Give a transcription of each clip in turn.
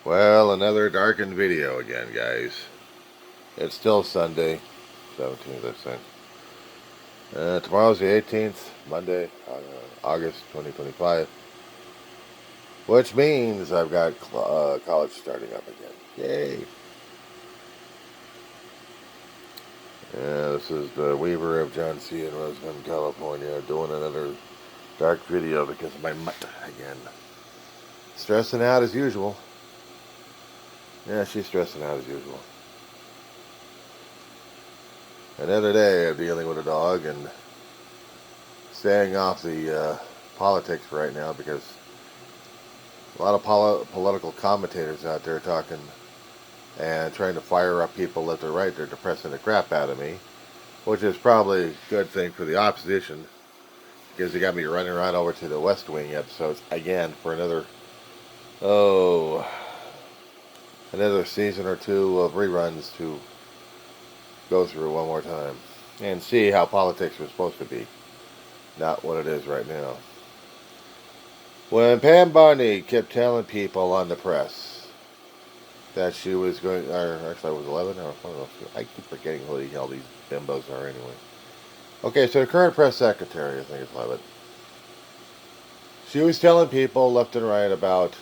Well, another darkened video again, guys. It's still Sunday, 17th, I think. Tomorrow's the 18th, Monday, August 2025, which means I've got college starting up again. Yay! Yeah, this is the Weaver of John C. in Roseman, California, doing another dark video because of my mutt again. Stressing out as usual. Yeah, she's stressing out as usual. Another day of dealing with a dog and staying off the politics right now because a lot of political commentators out there talking and trying to fire up people left and right. They're depressing the crap out of me, which is probably a good thing for the opposition because they got me running right over to the West Wing episodes again for oh, another season or two of reruns to go through one more time and see how politics was supposed to be, not what it is right now. When Pam Bondi kept telling people on the press that she was going, or actually I was 11, or I keep forgetting who the hell these bimbos are anyway. Okay, so the current press secretary, I think it's 11. She was telling people left and right about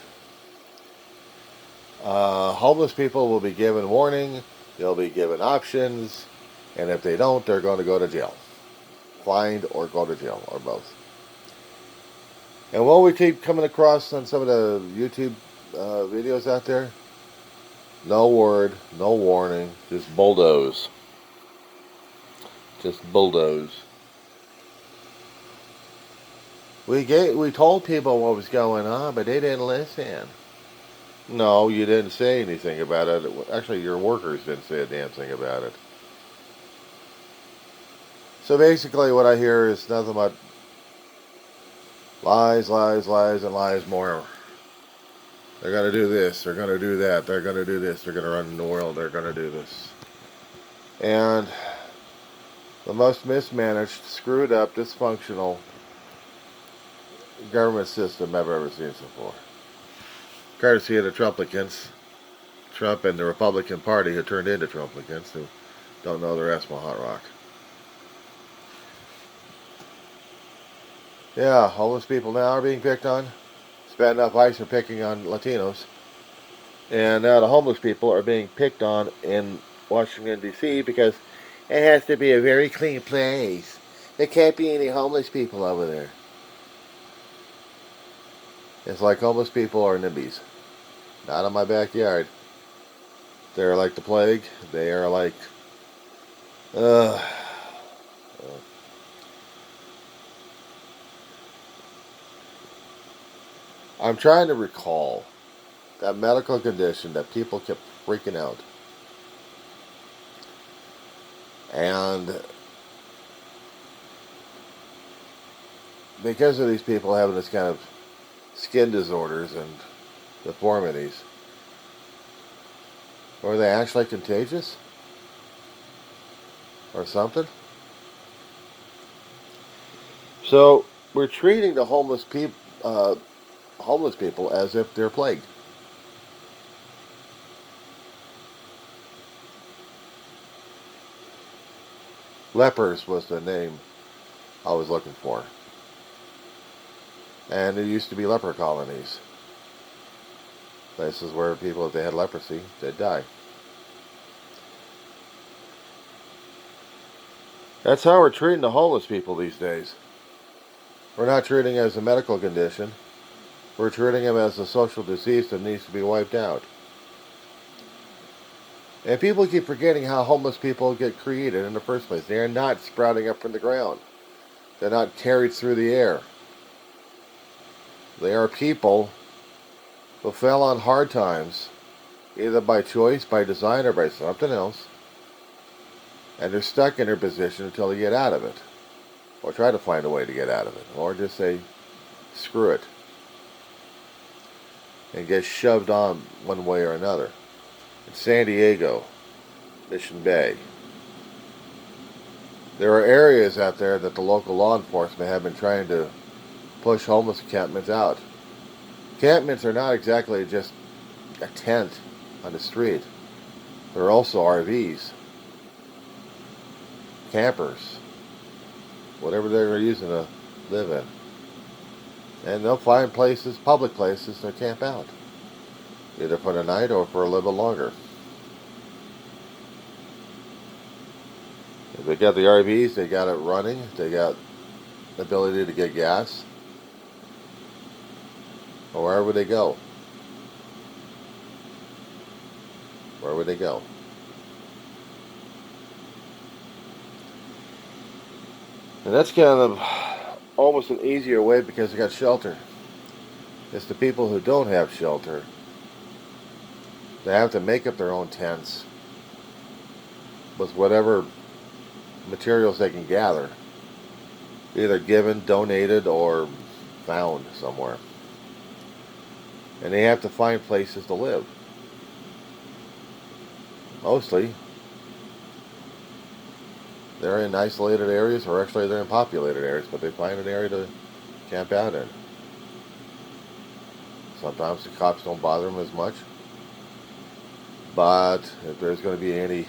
homeless people will be given warning, they'll be given options, and if they don't, they're going to go to jail. Fined or go to jail, or both. And what we keep coming across on some of the YouTube videos out there, no word, no warning, just bulldoze. Just bulldoze. We told people what was going on, but they didn't listen. No, you didn't say anything about it. Actually, your workers didn't say a damn thing about it. So basically what I hear is nothing but lies, lies, lies, and lies more. They're going to do this, they're going to do that, they're going to do this, they're going to run the world, they're going to do this. And the most mismanaged, screwed up, dysfunctional government system I've ever seen before. Courtesy of the Trumplicans, Trump and the Republican Party who turned into Trumplicans, who don't know their ass from a hot rock. Yeah, homeless people now are being picked on. Spat enough ice are picking on Latinos. And now the homeless people are being picked on in Washington, D.C. because it has to be a very clean place. There can't be any homeless people over there. It's like homeless people are NIMBYs. Not in my backyard. They're like the plague. They are like... Uh, I'm trying to recall that medical condition that people kept freaking out. And because of these people having this kind of skin disorders and deformities, were they actually contagious? Or something? So we're treating the homeless people as if they're plagued. Lepers was the name I was looking for. And there used to be leper colonies. Places where people, if they had leprosy, they'd die. That's how we're treating the homeless people these days. We're not treating them as a medical condition. We're treating them as a social disease that needs to be wiped out. And people keep forgetting how homeless people get created in the first place. They are not sprouting up from the ground. They're not carried through the air. They are people who fell on hard times, either by choice, by design, or by something else, and they're stuck in their position until they get out of it, or try to find a way to get out of it, or just say, screw it, and get shoved on one way or another. In San Diego, Mission Bay, there are areas out there that the local law enforcement have been trying to push homeless encampments out. Encampments are not exactly just a tent on the street. There are also RVs, campers, whatever they're using to live in. And they'll find places, public places, to camp out, either for the night or for a little bit longer. If they got the RVs, they got it running, they got the ability to get gas, or wherever they go. Where would they go? And that's kind of almost an easier way because they got shelter. It's the people who don't have shelter. They have to make up their own tents with whatever materials they can gather, either given, donated, or found somewhere. And they have to find places to live. Mostly, they're in isolated areas, or actually they're in populated areas, but they find an area to camp out in. Sometimes the cops don't bother them as much, but if there's going to be any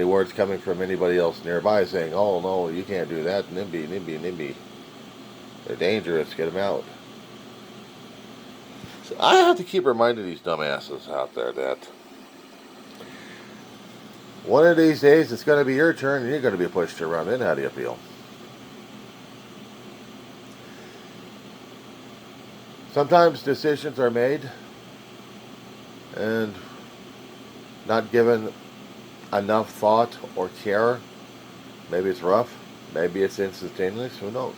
words coming from anybody else nearby saying, "Oh no, you can't do that," NIMBY, they're dangerous, get them out. So I have to keep reminding these dumbasses out there that one of these days it's going to be your turn and you're going to be pushed around. Then how do you feel? Sometimes decisions are made and not given enough thought or care. Maybe it's rough, maybe it's instantaneous, who knows?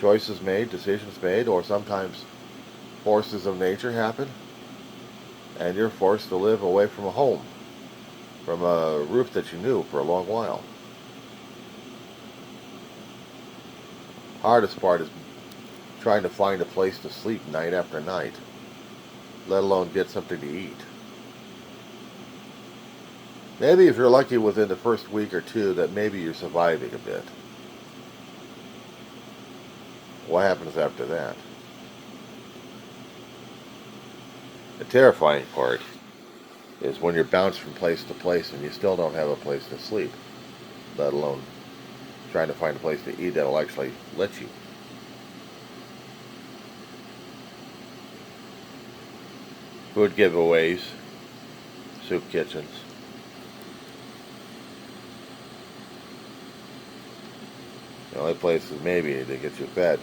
Choices made, decisions made, or sometimes forces of nature happen, and you're forced to live away from a home, from a roof that you knew for a long while. Hardest part is trying to find a place to sleep night after night, let alone get something to eat. Maybe if you're lucky within the first week or two that maybe you're surviving a bit. What happens after that? The terrifying part is when you're bounced from place to place and you still don't have a place to sleep, let alone trying to find a place to eat that'll actually let you. Food giveaways, soup kitchens. The only places maybe to get you fed.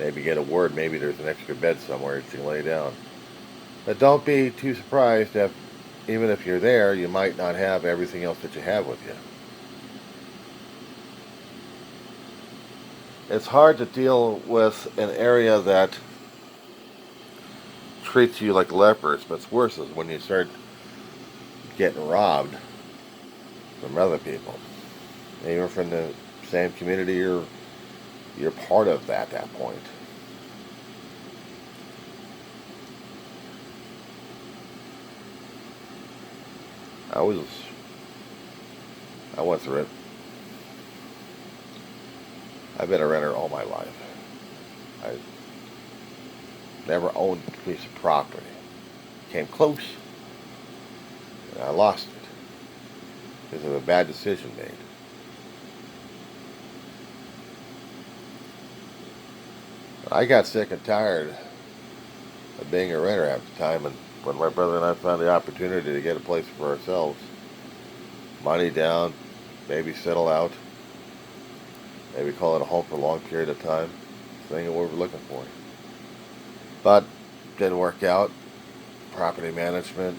Maybe get a word, maybe there's an extra bed somewhere that you can lay down. But don't be too surprised if, even if you're there, you might not have everything else that you have with you. It's hard to deal with an area that treats you like lepers, but it's worse is when you start getting robbed from other people. Even from the same community you're part of at that point. I went through it. I've been a renter all my life. I never owned a piece of property. Came close, and I lost it because of a bad decision made. I got sick and tired of being a renter at the time, and when my brother and I found the opportunity to get a place for ourselves, money down, maybe settle out, maybe call it a home for a long period of time, thing that we were looking for. But didn't work out. Property management,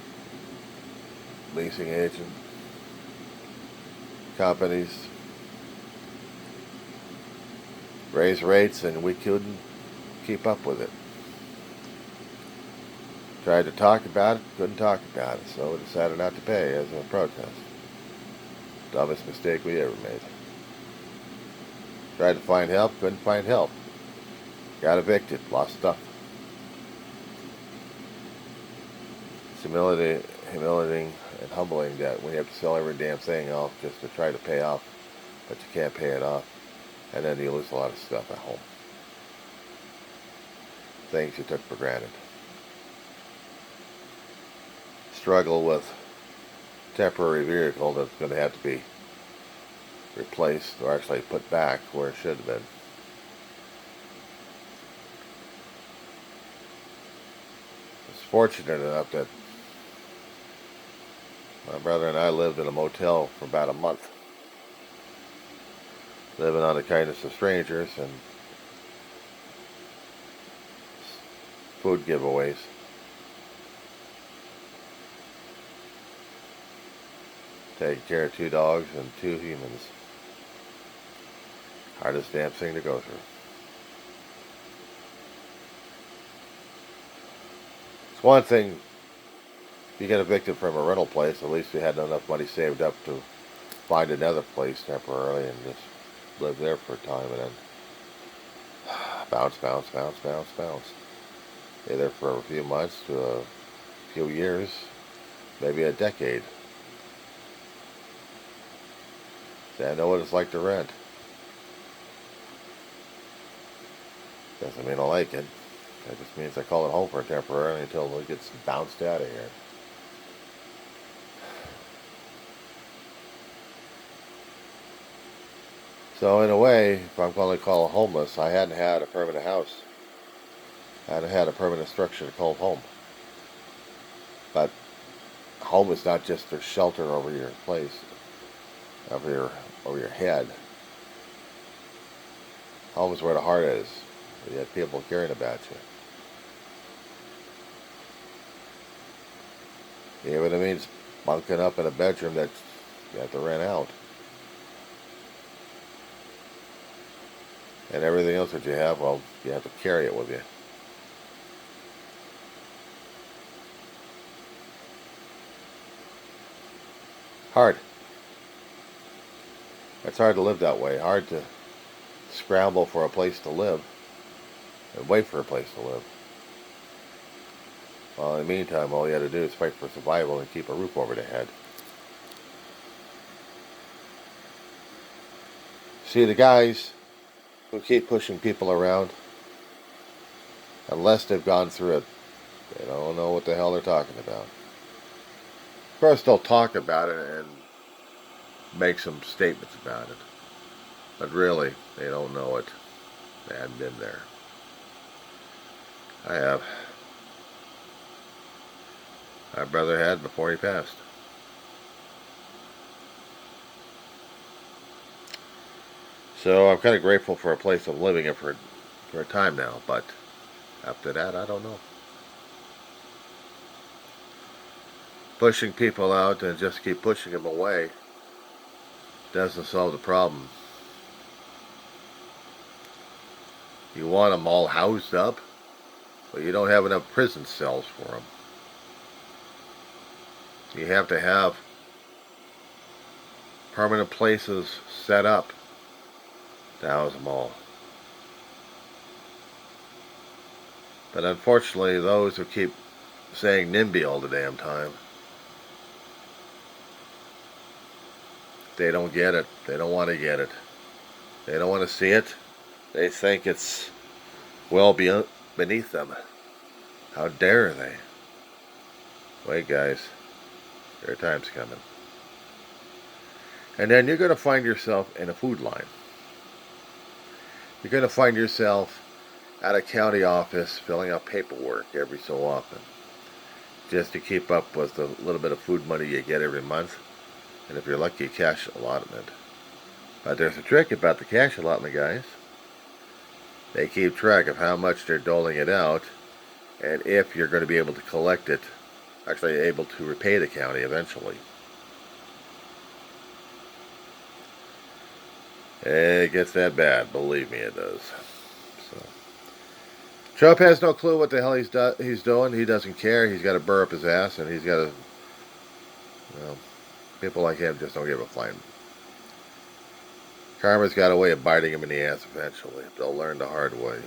leasing agent, companies raised rates, and we couldn't keep up with it. Tried to talk about it, couldn't talk about it, so we decided not to pay as a protest. Dumbest mistake we ever made. Tried to find help, couldn't find help. Got evicted, lost stuff. It's humiliating and humbling that we have to sell every damn thing off just to try to pay off, but you can't pay it off, and then you lose a lot of stuff at home. Things you took for granted. struggle with temporary vehicle that's going to have to be replaced or actually put back where it should have been. I was fortunate enough that my brother and I lived in a motel for about a month, living on the kindness of strangers and food giveaways. Taking care of 2 dogs and 2 humans. Hardest damn thing to go through. It's one thing you get evicted from a rental place, at least we had enough money saved up to find another place temporarily and just live there for a time and then bounce, bounce, bounce, bounce, bounce. Stay there for a few months to a few years, maybe a decade. Say, I know what it's like to rent. Doesn't mean I like it. That just means I call it home for temporarily until it gets bounced out of here. So in a way, if I'm going to call it homeless, I hadn't had a permanent house. I hadn't had a permanent structure to call home. But home is not just a shelter over your place, over your head. Home is where the heart is. You have people caring about you. Even if it means bunking up in a bedroom that you have to rent out. And everything else that you have, well, you have to carry it with you. Hard. It's hard to live that way. Hard to scramble for a place to live and wait for a place to live. Well, in the meantime, all you had to do is fight for survival and keep a roof over their head. See, the guys who keep pushing people around, unless they've gone through it, they don't know what the hell they're talking about. Of course, they'll talk about it and make some statements about it. But really, they don't know it. They haven't been there. I have. My brother had before he passed. So I'm kind of grateful for a place I'm living in for a time now, but after that, I don't know. Pushing people out and just keep pushing them away doesn't solve the problem. You want them all housed up, but you don't have enough prison cells for them. You have to have permanent places set up to house them all. But unfortunately, those who keep saying NIMBY all the damn time, they don't get it. They don't want to get it. They don't want to see it. They think it's well beneath them. How dare they? Wait, guys. Their time's coming. And then you're going to find yourself in a food line. You're going to find yourself at a county office filling out paperwork every so often just to keep up with the little bit of food money you get every month. And if you're lucky, cash allotment. But there's a trick about the cash allotment, guys. They keep track of how much they're doling it out and if you're going to be able to collect it, actually able to repay the county eventually. It gets that bad, believe me, it does. So, Trump has no clue what the hell he's doing. He doesn't care. He's got to burr up his ass, and he's got to. Well, people like him just don't give a flying. Karma's got a way of biting him in the ass eventually. They'll learn the hard way.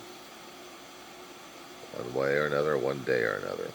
One way or another, one day or another.